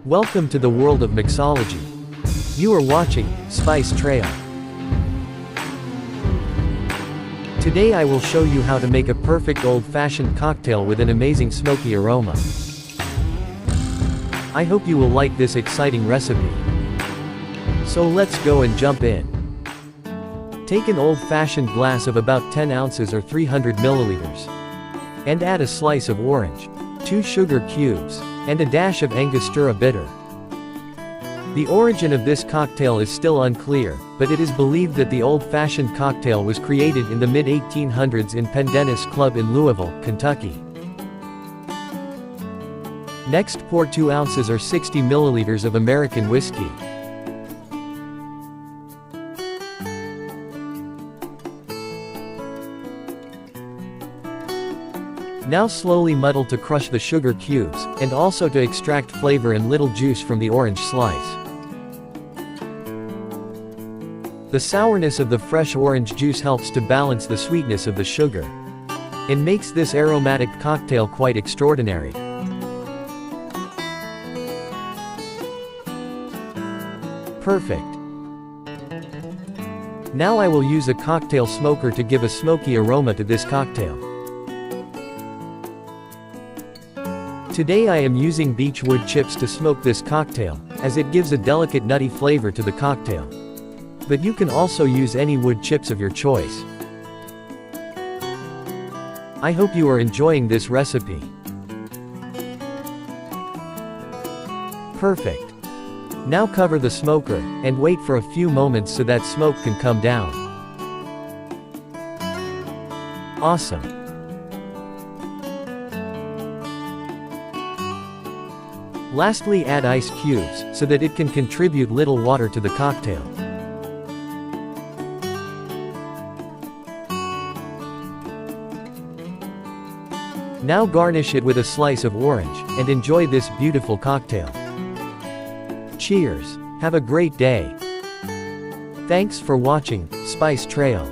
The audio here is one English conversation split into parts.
Welcome to the world of mixology. You are watching Spice Trail. Today I will show you how to make a perfect old-fashioned cocktail with an amazing smoky aroma. I hope you will like this exciting recipe. So let's go and jump in. Take an old-fashioned glass of about 10 ounces or 300 milliliters. And add a slice of orange, 2 sugar cubes, and a dash of Angostura bitter. The origin of this cocktail is still unclear, but it is believed that the old-fashioned cocktail was created in the mid-1800s in Pendennis Club in Louisville, Kentucky. Next, pour 2 ounces or 60 milliliters of American whiskey. Now slowly muddle to crush the sugar cubes, and also to extract flavor and little juice from the orange slice. The sourness of the fresh orange juice helps to balance the sweetness of the sugar, and makes this aromatic cocktail quite extraordinary. Perfect. Now I will use a cocktail smoker to give a smoky aroma to this cocktail. Today I am using beech wood chips to smoke this cocktail, as it gives a delicate nutty flavor to the cocktail. But you can also use any wood chips of your choice. I hope you are enjoying this recipe. Perfect. Now cover the smoker, and wait for a few moments so that smoke can come down. Awesome. Lastly, add ice cubes, so that it can contribute little water to the cocktail. Now garnish it with a slice of orange, and enjoy this beautiful cocktail. Cheers! Have a great day! Thanks for watching Spice Trail.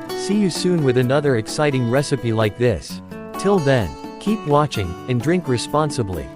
See you soon with another exciting recipe like this. Till then, keep watching, and drink responsibly.